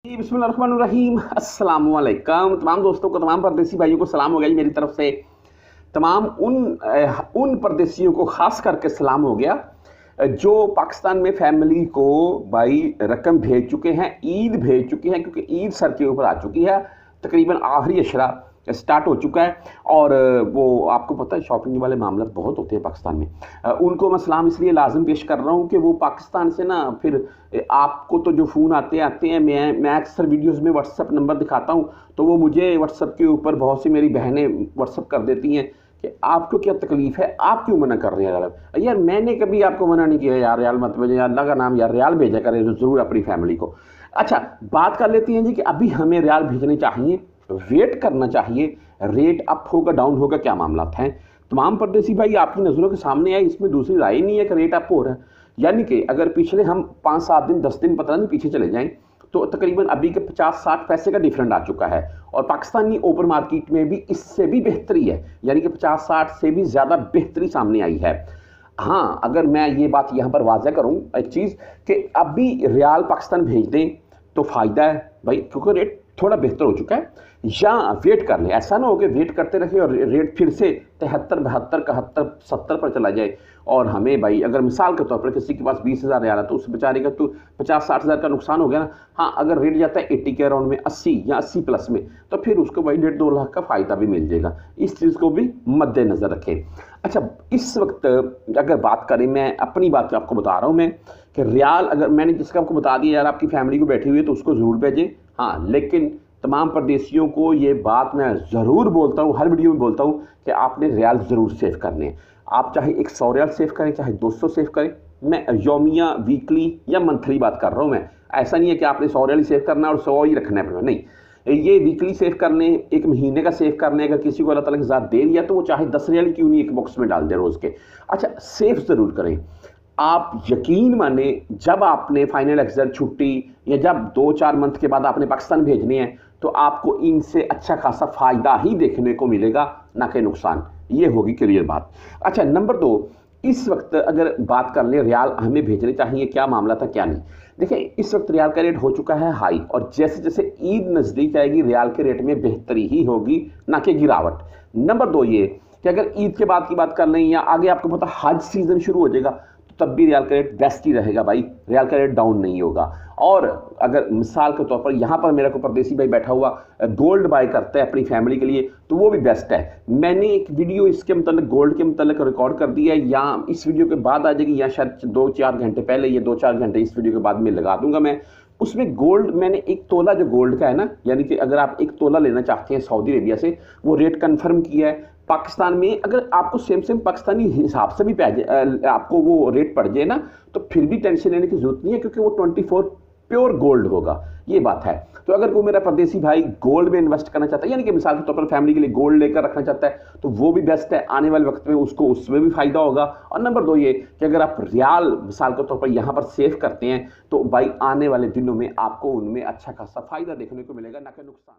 जी, बिस्मिल्लाहिर्रहमानिर्रहीम। अस्सलाम वालेकुम तमाम दोस्तों को, तमाम परदेसी भाइयों को सलाम हो गया जी मेरी तरफ से। तमाम उन परदेसियों को ख़ास करके सलाम हो गया जो पाकिस्तान में फैमिली को भाई रकम भेज चुके हैं, ईद भेज चुके हैं, क्योंकि ईद सर के ऊपर आ चुकी है। तकरीबन आखिरी अशरा स्टार्ट हो चुका है और वो आपको पता है शॉपिंग वाले मामला बहुत होते हैं पाकिस्तान में। उनको मैं सलाम इसलिए लाजम पेश कर रहा हूँ कि वो पाकिस्तान से ना फिर आपको तो जो फ़ोन आते आते हैं, मैं अक्सर वीडियोस में व्हाट्सअप नंबर दिखाता हूँ तो वो मुझे व्हाट्सअप के ऊपर बहुत सी मेरी बहनें व्हाट्सअप कर देती हैं कि आपको क्या तकलीफ़ है, आप क्यों मना कर रहे हैं यार। यार मैंने कभी आपको मना नहीं किया यार, रियाल मत भेजें यार, अल्लाह का नाम यार, रियाल भेजा करें ज़रूर अपनी फैमिली को। अच्छा, बात कर लेती हैं जी कि अभी हमें रियाल भेजने चाहिए, वेट करना चाहिए, रेट अप होगा डाउन होगा, क्या मामला हैं। तमाम परदेसी भाई आपकी नज़रों के सामने है, इसमें दूसरी राय नहीं है कि रेट अप हो रहा है। यानी कि अगर पिछले हम 5-7 दिन 10 दिन पता नहीं पीछे चले जाएं तो तकरीबन अभी के 50-60 पैसे का डिफरेंट आ चुका है और पाकिस्तानी ओपन मार्केट में भी इससे भी बेहतरी है, यानी कि 50-60 से भी ज़्यादा बेहतरी सामने आई है। हाँ, अगर मैं ये बात यहाँ पर वाज़ह करूँ एक चीज़ कि अभी रियाल पाकिस्तान भेज दें तो फ़ायदा है भाई, क्योंकि रेट थोड़ा बेहतर हो चुका है। या वेट कर लें, ऐसा ना हो कि वेट करते रहे और रेट फिर से 73, 72, 71, 70 पर चला जाए और हमें भाई अगर मिसाल के तौर पर किसी के पास 20,000 रियाल है तो उस बेचारे का तो 50-60 हज़ार का नुकसान हो गया ना। हाँ, अगर रेट जाता है 80 के अराउंड में, 80 या 80 प्लस में, तो फिर उसको भाई 1.5-2 लाख का फ़ायदा भी मिल जाएगा। इस चीज़ को भी मद्देनज़र रखें। अच्छा, इस वक्त अगर बात करें, मैं अपनी बात आपको बता रहा हूँ मैं कि रियाल अगर मैंने जिसका आपको बता दिया यार आपकी फैमिली को बैठी हुई है तो उसको ज़रूर भेजें। हाँ, लेकिन तमाम परदेसियों को ये बात मैं ज़रूर बोलता हूँ, हर वीडियो में बोलता हूँ कि आपने रियाल ज़रूर सेव करने हैं। आप चाहे 100 रियाल सेव करें, चाहे 200 सेव करें। मैं यौमिया, वीकली या मंथली बात कर रहा हूँ। मैं ऐसा नहीं है कि आपने 100 रियाल ही सेव करना और 100 ही रखना है, नहीं। ये वीकली सेव कर लें, एक महीने का सेव कर लें। अगर किसी को अल्लाह ताला की ज़ात दे दिया तो वो चाहे 10 रियाल क्यों नहीं एक बॉक्स में डाल दे रोज़ के। अच्छा, सेव ज़रूर करें। आप यकीन माने, जब आपने फाइनल एग्ज़ाम छुट्टी या जब 2-4 मंथ के बाद आपने पाकिस्तान भेजने हैं तो आपको इनसे अच्छा खासा फ़ायदा ही देखने को मिलेगा, ना कि नुकसान। ये होगी क्लियर बात। अच्छा, नंबर 2, इस वक्त अगर बात कर लें रियाल हमें भेजने चाहिए, क्या मामला था क्या नहीं। देखिए, इस वक्त रियाल का रेट हो चुका है हाई और जैसे जैसे ईद नज़दीक आएगी रियाल के रेट में बेहतरी ही होगी, ना कि गिरावट। नंबर 2 ये कि अगर ईद के बाद की बात कर लें या आगे आपको पता हज सीज़न शुरू हो जाएगा तब भी रियाल का रेट बेस्ट ही रहेगा भाई, रियाल का रेट डाउन नहीं होगा। और अगर मिसाल के तौर पर यहाँ पर मेरा को परदेसी भाई बैठा हुआ गोल्ड बाय करता है अपनी फैमिली के लिए तो वो भी बेस्ट है। मैंने एक वीडियो इसके मतलब गोल्ड के मतलब रिकॉर्ड कर दिया है, या इस वीडियो के बाद आ जाएगी या शायद 2-4 घंटे पहले, या 2-4 घंटे इस वीडियो के बाद में लगा दूंगा मैं। उसमें गोल्ड मैंने 1 तोला जो गोल्ड का है ना, यानी कि अगर आप 1 तोला लेना चाहते हैं सऊदी अरेबिया से, वो रेट कन्फर्म किया है। पाकिस्तान में अगर आपको सेम पाकिस्तानी हिसाब से भी आपको वो रेट पड़ जाए ना तो फिर भी टेंशन लेने की जरूरत नहीं है, क्योंकि वो 24 प्योर गोल्ड होगा, ये बात है। तो अगर कोई मेरा परदेसी भाई गोल्ड में इन्वेस्ट करना चाहता है, यानी कि मिसाल के तौर पर फैमिली के लिए गोल्ड लेकर रखना चाहता है, तो वो भी बेस्ट है। आने वाले वक्त में उसको उसमें भी फायदा होगा। और नंबर 2 ये कि अगर आप रियाल मिसाल के तौर पर यहाँ पर सेव करते हैं तो भाई आने वाले दिनों में आपको उनमें अच्छा खासा फायदा देखने को मिलेगा, ना कि नुकसान।